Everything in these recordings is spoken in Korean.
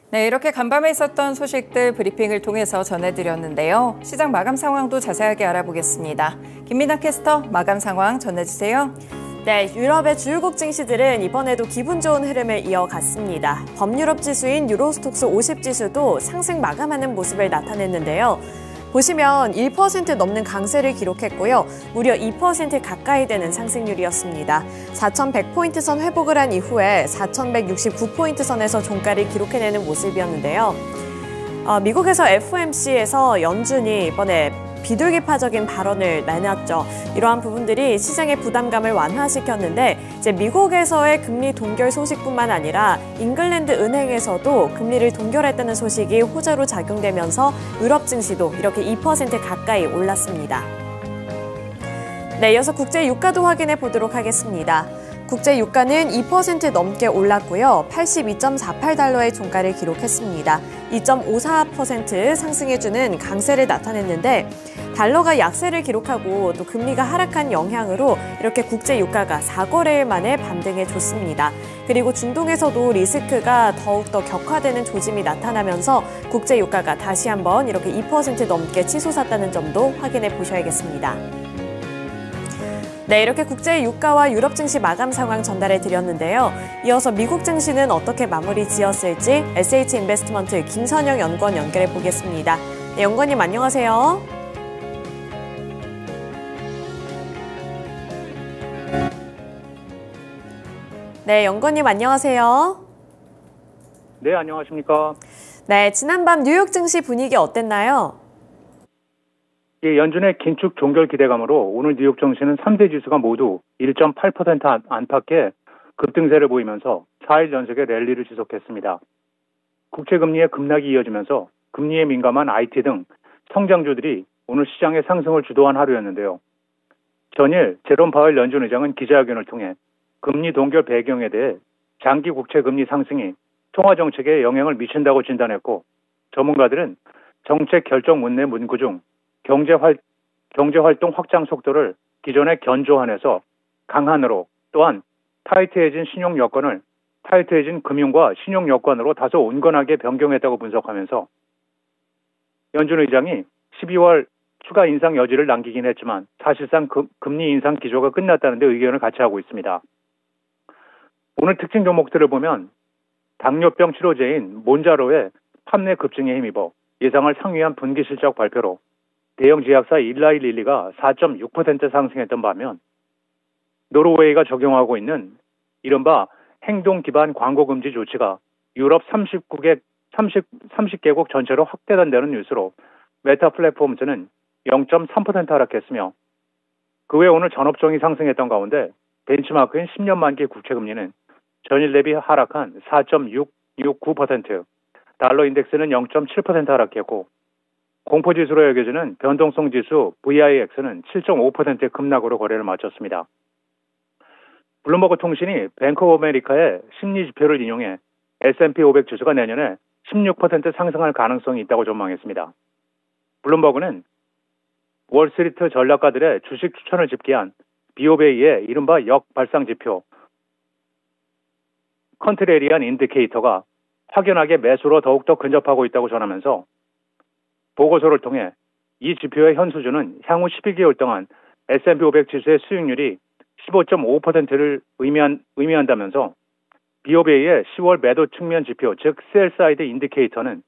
네, 이렇게 간밤에 있었던 소식들 브리핑을 통해서 전해드렸는데요. 시장 마감 상황도 자세하게 알아보겠습니다. 김민아 캐스터, 마감 상황 전해주세요. 네, 유럽의 주요국 증시들은 이번에도 기분 좋은 흐름을 이어갔습니다. 범유럽 지수인 유로스톡스 50 지수도 상승 마감하는 모습을 나타냈는데요. 보시면 1% 넘는 강세를 기록했고요. 무려 2% 가까이 되는 상승률이었습니다. 4,100포인트 선 회복을 한 이후에 4,169포인트 선에서 종가를 기록해내는 모습이었는데요. 미국에서 FOMC에서 연준이 이번에 비둘기파적인 발언을 내놨죠. 이러한 부분들이 시장의 부담감을 완화시켰는데 이제 미국에서의 금리 동결 소식뿐만 아니라 잉글랜드 은행에서도 금리를 동결했다는 소식이 호재로 작용되면서 유럽 증시도 이렇게 2% 가까이 올랐습니다. 네, 이어서 국제 유가도 확인해 보도록 하겠습니다. 국제 유가는 2% 넘게 올랐고요. 82.48달러의 종가를 기록했습니다. 2.54% 상승해주는 강세를 나타냈는데 달러가 약세를 기록하고 또 금리가 하락한 영향으로 이렇게 국제 유가가 4거래일 만에 반등해줬습니다. 그리고 중동에서도 리스크가 더욱더 격화되는 조짐이 나타나면서 국제 유가가 다시 한번 이렇게 2% 넘게 치솟았다는 점도 확인해 보셔야겠습니다. 네, 이렇게 국제 유가와 유럽 증시 마감 상황 전달해 드렸는데요. 이어서 미국 증시는 어떻게 마무리 지었을지 SH인베스트먼트 김선영 연구원 연결해 보겠습니다. 네, 연구원님 안녕하세요. 네, 연구원님 안녕하세요. 네, 안녕하십니까. 네, 지난밤 뉴욕 증시 분위기 어땠나요? 예, 연준의 긴축 종결 기대감으로 오늘 뉴욕 증시는 3대 지수가 모두 1.8% 안팎의 급등세를 보이면서 4일 연속의 랠리를 지속했습니다. 국채금리의 급락이 이어지면서 금리에 민감한 IT 등 성장주들이 오늘 시장의 상승을 주도한 하루였는데요. 전일 제롬 파월 연준 의장은 기자회견을 통해 금리 동결 배경에 대해 장기 국채금리 상승이 통화정책에 영향을 미친다고 진단했고, 전문가들은 정책 결정 문내 문구 중 경제활동 확장 속도를 기존의 견조한에서 강한으로, 또한 타이트해진 금융과 신용 여건으로 다소 온건하게 변경했다고 분석하면서 연준 의장이 12월 추가 인상 여지를 남기긴 했지만 사실상 금리 인상 기조가 끝났다는 데 의견을 같이 하고 있습니다. 오늘 특징 종목들을 보면 당뇨병 치료제인 몬자로의 판매 급증에 힘입어 예상을 상회한 분기 실적 발표로 대형 제약사 일라이 릴리가 4.6% 상승했던 반면 노르웨이가 적용하고 있는 이른바 행동 기반 광고 금지 조치가 유럽 30개국 전체로 확대된다는 뉴스로 메타 플랫폼즈는 0.3% 하락했으며, 그 외 오늘 전업종이 상승했던 가운데 벤치마크인 10년 만기 국채금리는 전일 대비 하락한 4.669%, 달러 인덱스는 0.7% 하락했고, 공포지수로 여겨지는 변동성 지수 VIX는 7.5%의 급락으로 거래를 마쳤습니다. 블룸버그 통신이 뱅크 오브 아메리카의 심리 지표를 인용해 S&P 500 지수가 내년에 16% 상승할 가능성이 있다고 전망했습니다. 블룸버그는 월스트리트 전략가들의 주식 추천을 집계한 BOV의 이른바 역발상 지표 컨트레리안 인디케이터가 확연하게 매수로 더욱더 근접하고 있다고 전하면서 보고서를 통해 이 지표의 현 수준은 향후 12개월 동안 S&P 500 지수의 수익률이 15.5%를 의미한다면서 BOV의 10월 매도 측면 지표, 즉 셀사이드 인디케이터는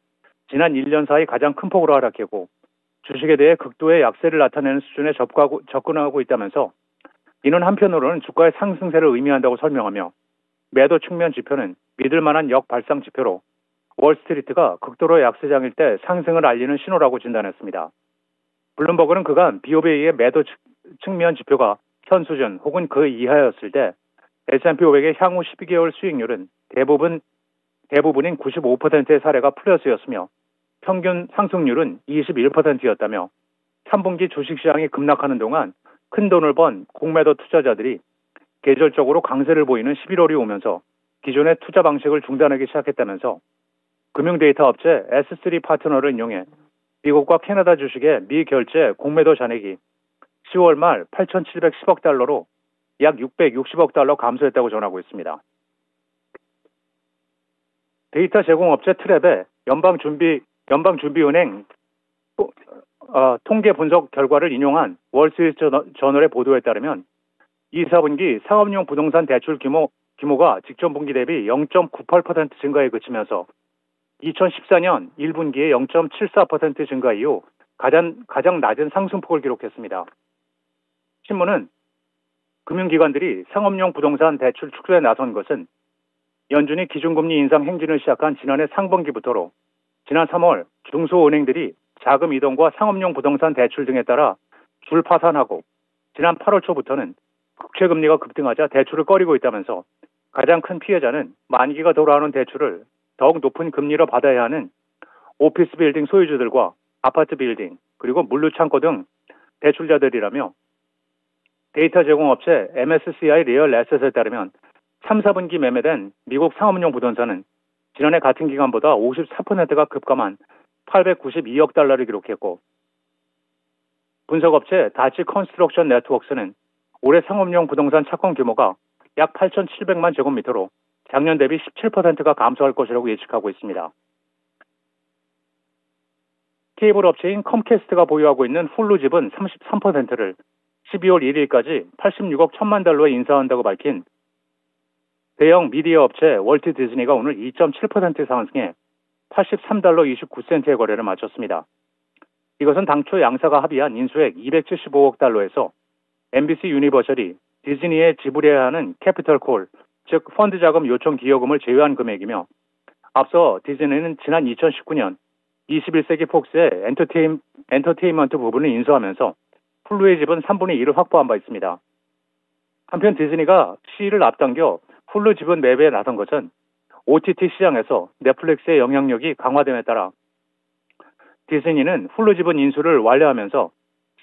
지난 1년 사이 가장 큰 폭으로 하락했고 주식에 대해 극도의 약세를 나타내는 수준에 접근하고 있다면서, 이는 한편으로는 주가의 상승세를 의미한다고 설명하며 매도 측면 지표는 믿을 만한 역발상 지표로 월스트리트가 극도로 약세장일 때 상승을 알리는 신호라고 진단했습니다. 블룸버그는 그간 BOV의 매도 측면 지표가 현 수준 혹은 그 이하였을 때 S&P 500의 향후 12개월 수익률은 대부분인 95%의 사례가 플러스였으며 평균 상승률은 21%였다며 3분기 주식시장이 급락하는 동안 큰 돈을 번 공매도 투자자들이 계절적으로 강세를 보이는 11월이 오면서 기존의 투자 방식을 중단하기 시작했다면서 금융데이터 업체 S3 파트너를 인용해 미국과 캐나다 주식의 미결제 공매도 잔액이 10월 말 8,710억 달러로 약 660억 달러 감소했다고 전하고 있습니다. 데이터 제공업체 트랩의 연방준비은행 통계 분석 결과를 인용한 월스트리트저널의 보도에 따르면 2, 4분기 상업용 부동산 대출 규모가 직전 분기 대비 0.98% 증가에 그치면서 2014년 1분기에 0.74% 증가 이후 가장 낮은 상승폭을 기록했습니다. 신문은 금융기관들이 상업용 부동산 대출 축소에 나선 것은 연준이 기준금리 인상 행진을 시작한 지난해 상반기부터로 지난 3월 중소은행들이 자금 이동과 상업용 부동산 대출 등에 따라 줄 파산하고 지난 8월 초부터는 국채금리가 급등하자 대출을 꺼리고 있다면서 가장 큰 피해자는 만기가 돌아오는 대출을 더욱 높은 금리로 받아야 하는 오피스 빌딩 소유주들과 아파트 빌딩 그리고 물류창고 등 대출자들이라며 데이터 제공업체 MSCI 리얼 에셋에 따르면 3, 4분기 매매된 미국 상업용 부동산은 지난해 같은 기간보다 54%가 급감한 892억 달러를 기록했고 분석업체 다치 컨스트럭션 네트워크스는 올해 상업용 부동산 착공 규모가 약 8,700만 제곱미터로 작년 대비 17%가 감소할 것이라고 예측하고 있습니다. 케이블 업체인 컴캐스트가 보유하고 있는 훌루 지분 33%를 12월 1일까지 86억 1천만 달러에 인사한다고 밝힌 대형 미디어 업체 월트 디즈니가 오늘 2.7% 상승해 83달러 29센트의 거래를 마쳤습니다. 이것은 당초 양사가 합의한 인수액 275억 달러에서 MBC 유니버셜이 디즈니에 지불해야 하는 캐피털 콜, 즉 펀드 자금 요청 기여금을 제외한 금액이며 앞서 디즈니는 지난 2019년 21세기 폭스의 엔터테인먼트 부분을 인수하면서 훌루의 지분 3분의 1을 확보한 바 있습니다. 한편 디즈니가 시위를 앞당겨 훌루 지분 매매에 나선 것은 OTT 시장에서 넷플릭스의 영향력이 강화됨에 따라 디즈니는 훌루 지분 인수를 완료하면서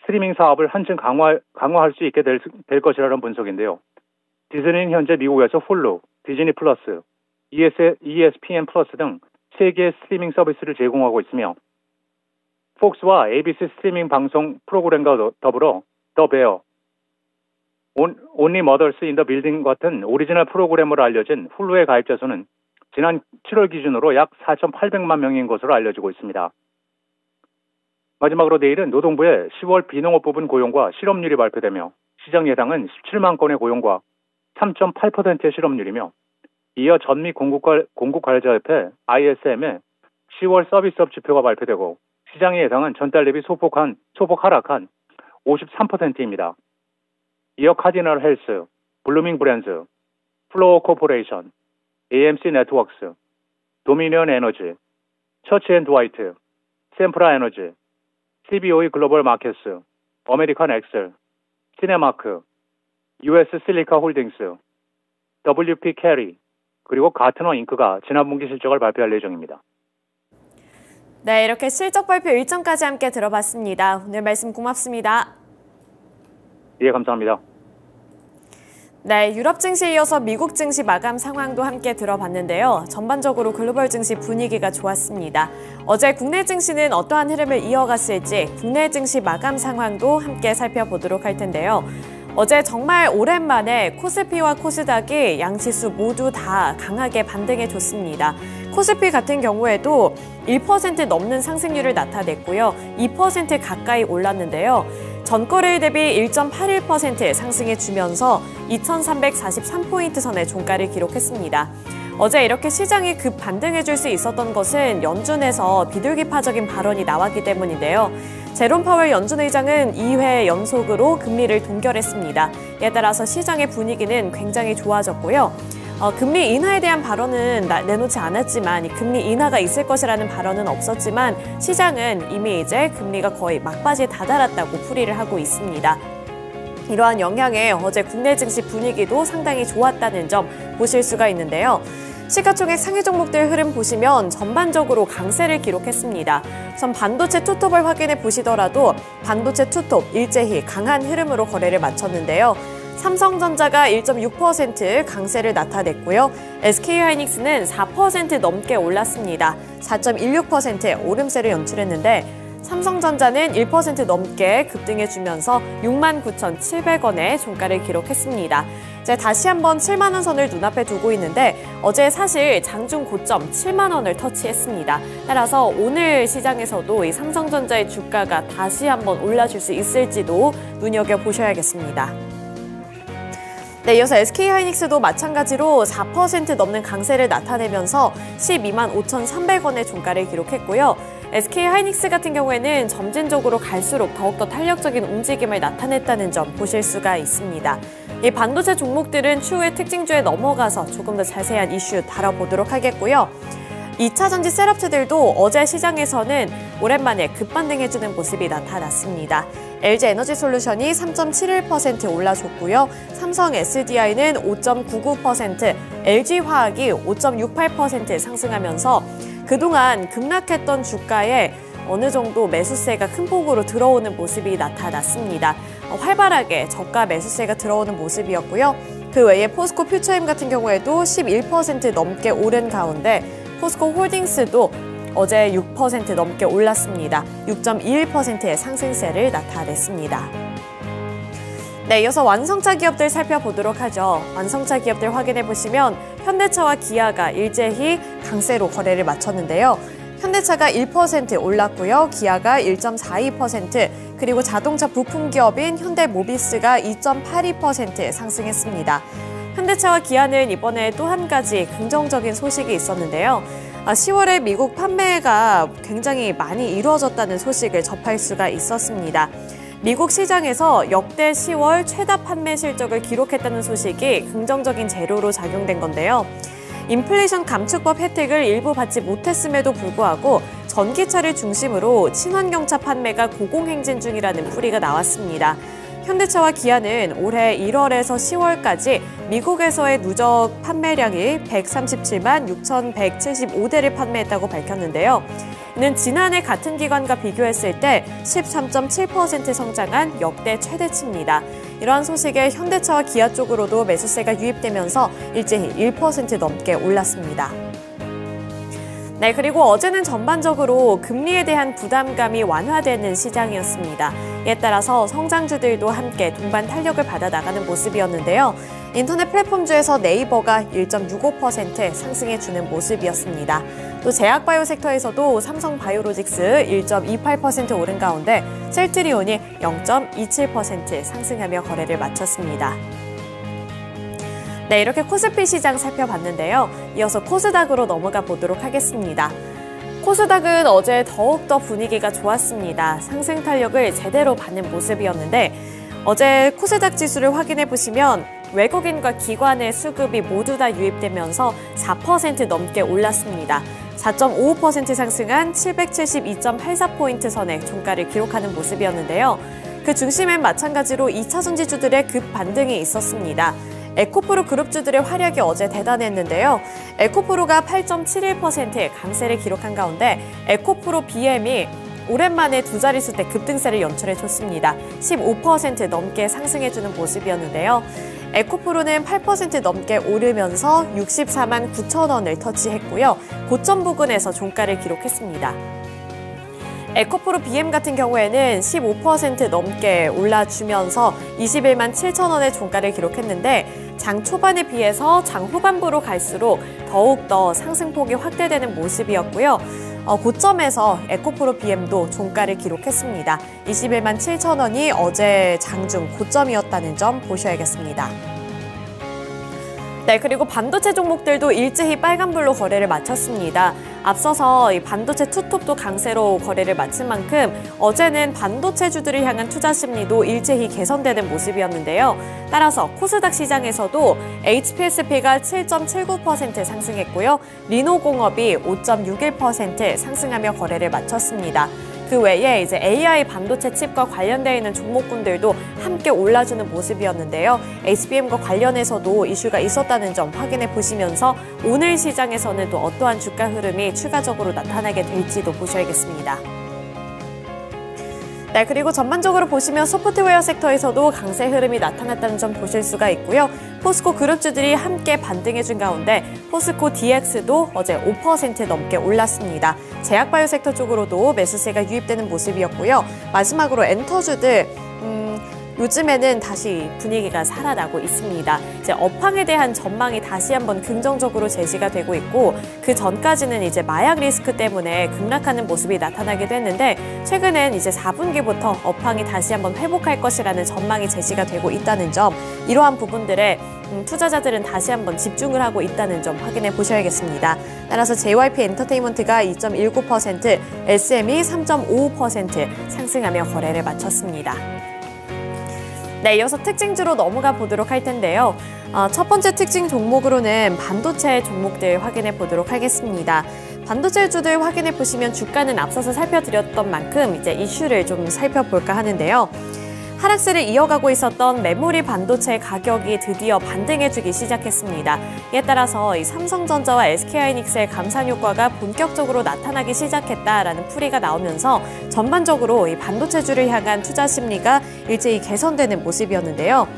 스트리밍 사업을 한층 강화할 수 있게 될 것이라는 분석인데요. 디즈니는 현재 미국에서 훌루, 디즈니 플러스, ESPN 플러스 등 3개의 스트리밍 서비스를 제공하고 있으며 폭스와 ABC 스트리밍 방송 프로그램과 더불어 더 베어, Only Mothers in the Building 같은 오리지널 프로그램으로 알려진 훌루의 가입자 수는 지난 7월 기준으로 약 4,800만 명인 것으로 알려지고 있습니다. 마지막으로 내일은 노동부의 10월 비농업 부분 고용과 실업률이 발표되며 시장 예상은 17만 건의 고용과 3.8%의 실업률이며 이어 전미 공급관리자협회 ISM의 10월 서비스업 지표가 발표되고 시장의 예상은 전달 대비 소폭 하락한 53%입니다. 이어 카디널 헬스, 블루밍 브랜드, 플로어 코퍼레이션, AMC 네트워크스, 도미니언 에너지, 처치 앤 드와이트, 샘프라 에너지, CBOE 글로벌 마켓스, 아메리칸 엑셀, 시네마크, US 실리카 홀딩스, WP 캐리, 그리고 가트너 잉크가 지난 분기 실적을 발표할 예정입니다. 네, 이렇게 실적 발표 일정까지 함께 들어봤습니다. 오늘 말씀 고맙습니다. 예, 감사합니다. 네, 유럽 증시에 이어서 미국 증시 마감 상황도 함께 들어봤는데요. 전반적으로 글로벌 증시 분위기가 좋았습니다. 어제 국내 증시는 어떠한 흐름을 이어갔을지 국내 증시 마감 상황도 함께 살펴보도록 할 텐데요. 어제 정말 오랜만에 코스피와 코스닥이 양지수 모두 다 강하게 반등해줬습니다. 코스피 같은 경우에도 1% 넘는 상승률을 나타냈고요. 2% 가까이 올랐는데요. 전거래일 대비 1.81% 상승해주면서 2,343포인트 선의 종가를 기록했습니다. 어제 이렇게 시장이 급 반등해줄 수 있었던 것은 연준에서 비둘기파적인 발언이 나왔기 때문인데요. 제롬 파월 연준 의장은 2회 연속으로 금리를 동결했습니다. 이에 따라서 시장의 분위기는 굉장히 좋아졌고요. 금리 인하에 대한 발언은 내놓지 않았지만 금리 인하가 있을 것이라는 발언은 없었지만 시장은 이미 이제 금리가 거의 막바지에 다다랐다고 풀이를 하고 있습니다. 이러한 영향에 어제 국내 증시 분위기도 상당히 좋았다는 점 보실 수가 있는데요. 시가총액 상위 종목들 흐름 보시면 전반적으로 강세를 기록했습니다. 우선 반도체 투톱을 확인해 보시더라도 반도체 투톱 일제히 강한 흐름으로 거래를 마쳤는데요. 삼성전자가 1.6% 강세를 나타냈고요. SK하이닉스는 4% 넘게 올랐습니다. 4.16%의 오름세를 연출했는데 삼성전자는 1% 넘게 급등해주면서 69,700원의 종가를 기록했습니다. 이제 다시 한번 7만 원 선을 눈앞에 두고 있는데 어제 사실 장중 고점 7만 원을 터치했습니다. 따라서 오늘 시장에서도 이 삼성전자의 주가가 다시 한번 올라줄 수 있을지도 눈여겨보셔야겠습니다. 네, 이어서 SK하이닉스도 마찬가지로 4% 넘는 강세를 나타내면서 12만 5,300원의 종가를 기록했고요. SK하이닉스 같은 경우에는 점진적으로 갈수록 더욱더 탄력적인 움직임을 나타냈다는 점 보실 수가 있습니다. 이 반도체 종목들은 추후에 특징주에 넘어가서 조금 더 자세한 이슈 다뤄보도록 하겠고요. 2차 전지 셋업체들도 어제 시장에서는 오랜만에 급반등해주는 모습이 나타났습니다. LG에너지솔루션이 3.71% 올라줬고요. 삼성 SDI는 5.99%, LG화학이 5.68% 상승하면서 그동안 급락했던 주가에 어느 정도 매수세가 큰 폭으로 들어오는 모습이 나타났습니다. 활발하게 저가 매수세가 들어오는 모습이었고요. 그 외에 포스코 퓨처엠 같은 경우에도 11% 넘게 오른 가운데 포스코 홀딩스도 어제 6% 넘게 올랐습니다. 6.21%의 상승세를 나타냈습니다. 네, 이어서 완성차 기업들 살펴보도록 하죠. 완성차 기업들 확인해 보시면 현대차와 기아가 일제히 강세로 거래를 마쳤는데요. 현대차가 1% 올랐고요. 기아가 1.42%, 그리고 자동차 부품 기업인 현대모비스가 2.82% 상승했습니다. 현대차와 기아는 이번에 또 한 가지 긍정적인 소식이 있었는데요. 10월에 미국 판매가 굉장히 많이 이루어졌다는 소식을 접할 수가 있었습니다. 미국 시장에서 역대 10월 최다 판매 실적을 기록했다는 소식이 긍정적인 재료로 작용된 건데요. 인플레이션 감축법 혜택을 일부 받지 못했음에도 불구하고 전기차를 중심으로 친환경차 판매가 고공행진 중이라는 풀이가 나왔습니다. 현대차와 기아는 올해 1월에서 10월까지 미국에서의 누적 판매량이 137만 6,175대를 판매했다고 밝혔는데요. 이는 지난해 같은 기간과 비교했을 때 13.7% 성장한 역대 최대치입니다. 이러한 소식에 현대차와 기아 쪽으로도 매수세가 유입되면서 일제히 1% 넘게 올랐습니다. 네, 그리고 어제는 전반적으로 금리에 대한 부담감이 완화되는 시장이었습니다. 이에 따라서 성장주들도 함께 동반 탄력을 받아 나가는 모습이었는데요. 인터넷 플랫폼주에서 네이버가 1.65% 상승해주는 모습이었습니다. 또 제약바이오 섹터에서도 삼성바이오로직스 1.28% 오른 가운데 셀트리온이 0.27% 상승하며 거래를 마쳤습니다. 네, 이렇게 코스피 시장 살펴봤는데요. 이어서 코스닥으로 넘어가 보도록 하겠습니다. 코스닥은 어제 더욱더 분위기가 좋았습니다. 상승 탄력을 제대로 받는 모습이었는데 어제 코스닥 지수를 확인해 보시면 외국인과 기관의 수급이 모두 다 유입되면서 4% 넘게 올랐습니다. 4.55% 상승한 772.84포인트 선에 종가를 기록하는 모습이었는데요. 그 중심엔 마찬가지로 2차 전지주들의 급반등이 있었습니다. 에코프로 그룹주들의 활약이 어제 대단했는데요. 에코프로가 8.71%의 강세를 기록한 가운데 에코프로 BM이 오랜만에 두 자릿수 대 급등세를 연출해줬습니다. 15% 넘게 상승해주는 모습이었는데요. 에코프로는 8% 넘게 오르면서 64만 9천 원을 터치했고요. 고점 부근에서 종가를 기록했습니다. 에코프로 BM 같은 경우에는 15% 넘게 올라주면서 21만 7천 원의 종가를 기록했는데 장 초반에 비해서 장 후반부로 갈수록 더욱더 상승폭이 확대되는 모습이었고요. 고점에서 에코프로 BM도 종가를 기록했습니다. 21만 7천 원이 어제 장중 고점이었다는 점 보셔야겠습니다. 네, 그리고 반도체 종목들도 일제히 빨간불로 거래를 마쳤습니다. 앞서서 이 반도체 투톱도 강세로 거래를 마친 만큼 어제는 반도체주들을 향한 투자 심리도 일제히 개선되는 모습이었는데요. 따라서 코스닥 시장에서도 HPSP가 7.79% 상승했고요. 리노공업이 5.61% 상승하며 거래를 마쳤습니다. 그 외에 이제 AI 반도체 칩과 관련되어 있는 종목군들도 함께 올라주는 모습이었는데요. HBM과 관련해서도 이슈가 있었다는 점 확인해 보시면서 오늘 시장에서는 또 어떠한 주가 흐름이 추가적으로 나타나게 될지도 보셔야겠습니다. 네, 그리고 전반적으로 보시면 소프트웨어 섹터에서도 강세 흐름이 나타났다는 점 보실 수가 있고요. 포스코 그룹주들이 함께 반등해준 가운데 포스코 DX도 어제 5% 넘게 올랐습니다. 제약바이오 섹터 쪽으로도 매수세가 유입되는 모습이었고요. 마지막으로 엔터주들 요즘에는 다시 분위기가 살아나고 있습니다. 이제 업황에 대한 전망이 다시 한번 긍정적으로 제시가 되고 있고 그 전까지는 이제 마약 리스크 때문에 급락하는 모습이 나타나기도 했는데 최근엔 이제 4분기부터 업황이 다시 한번 회복할 것이라는 전망이 제시가 되고 있다는 점, 이러한 부분들에 투자자들은 다시 한번 집중을 하고 있다는 점 확인해 보셔야겠습니다. 따라서 JYP 엔터테인먼트가 2.19%, SM이 3.55% 상승하며 거래를 마쳤습니다. 네, 이어서 특징주로 넘어가 보도록 할 텐데요. 첫 번째 특징 종목으로는 반도체 종목들 확인해 보도록 하겠습니다. 반도체주들 확인해 보시면 주가는 앞서서 살펴드렸던 만큼 이제 이슈를 좀 살펴볼까 하는데요. 하락세를 이어가고 있었던 메모리 반도체 가격이 드디어 반등해주기 시작했습니다. 이에 따라서 이 삼성전자와 SK하이닉스의 감산 효과가 본격적으로 나타나기 시작했다라는 풀이가 나오면서 전반적으로 이 반도체주를 향한 투자 심리가 일제히 개선되는 모습이었는데요.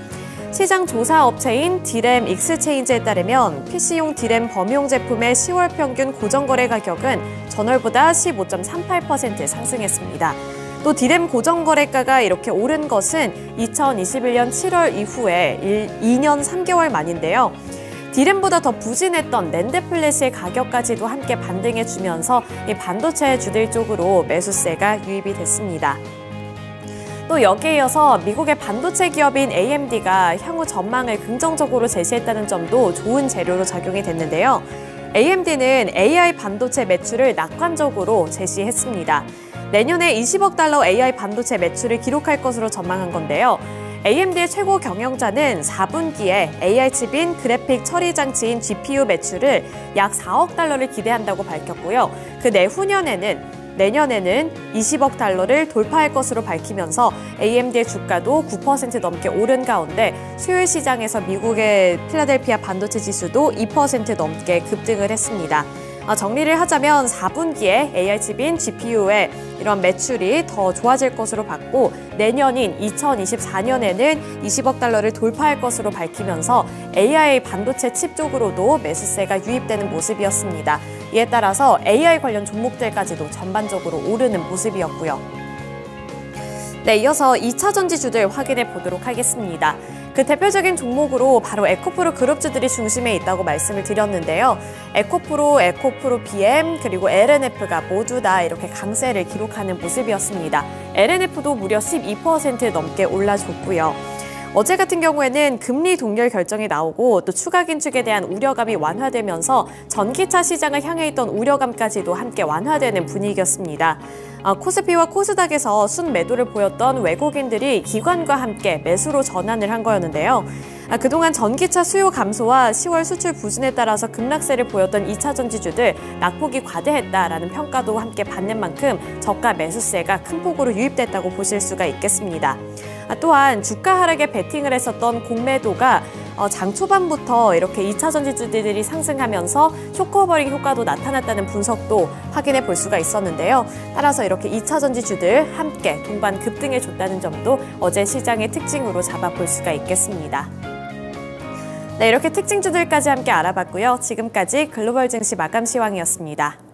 시장 조사 업체인 디램 익스체인지에 따르면 PC용 디램 범용 제품의 10월 평균 고정거래 가격은 전월보다 15.38% 상승했습니다. 또 디램 고정거래가가 이렇게 오른 것은 2021년 7월 이후에 2년 3개월 만인데요. 디램보다 더 부진했던 낸드 플래시의 가격까지도 함께 반등해주면서 이 반도체 주들 쪽으로 매수세가 유입이 됐습니다. 또 여기에 이어서 미국의 반도체 기업인 AMD가 향후 전망을 긍정적으로 제시했다는 점도 좋은 재료로 작용이 됐는데요. AMD는 AI 반도체 매출을 낙관적으로 제시했습니다. 내년에 20억 달러 AI 반도체 매출을 기록할 것으로 전망한 건데요. AMD의 최고 경영자는 4분기에 AI 칩인 그래픽 처리 장치인 GPU 매출을 약 4억 달러를 기대한다고 밝혔고요. 그 내년에는 20억 달러를 돌파할 것으로 밝히면서 AMD의 주가도 9% 넘게 오른 가운데 수요일 시장에서 미국의 필라델피아 반도체 지수도 2% 넘게 급등을 했습니다. 정리를 하자면 4분기에 AI 칩인 GPU의 이런 매출이 더 좋아질 것으로 봤고 내년인 2024년에는 20억 달러를 돌파할 것으로 밝히면서 AI 반도체 칩 쪽으로도 매수세가 유입되는 모습이었습니다. 이에 따라서 AI 관련 종목들까지도 전반적으로 오르는 모습이었고요. 네, 이어서 2차 전지주들 확인해 보도록 하겠습니다. 그 대표적인 종목으로 바로 에코프로 그룹주들이 중심에 있다고 말씀을 드렸는데요. 에코프로 BM, 그리고 LNF가 모두 다 이렇게 강세를 기록하는 모습이었습니다. LNF도 무려 12% 넘게 올라줬고요. 어제 같은 경우에는 금리 동결 결정이 나오고 또 추가 긴축에 대한 우려감이 완화되면서 전기차 시장을 향해 있던 우려감까지도 함께 완화되는 분위기였습니다. 코스피와 코스닥에서 순매도를 보였던 외국인들이 기관과 함께 매수로 전환을 한 거였는데요. 그동안 전기차 수요 감소와 10월 수출 부진에 따라서 급락세를 보였던 2차 전지주들 낙폭이 과대했다라는 평가도 함께 받는 만큼 저가 매수세가 큰 폭으로 유입됐다고 보실 수가 있겠습니다. 또한 주가 하락에 베팅을 했었던 공매도가 장 초반부터 이렇게 2차 전지주들이 상승하면서 쇼크오버링 효과도 나타났다는 분석도 확인해 볼 수가 있었는데요. 따라서 이렇게 2차 전지주들 함께 동반 급등해 줬다는 점도 어제 시장의 특징으로 잡아볼 수가 있겠습니다. 네, 이렇게 특징주들까지 함께 알아봤고요. 지금까지 글로벌 증시 마감 시황이었습니다.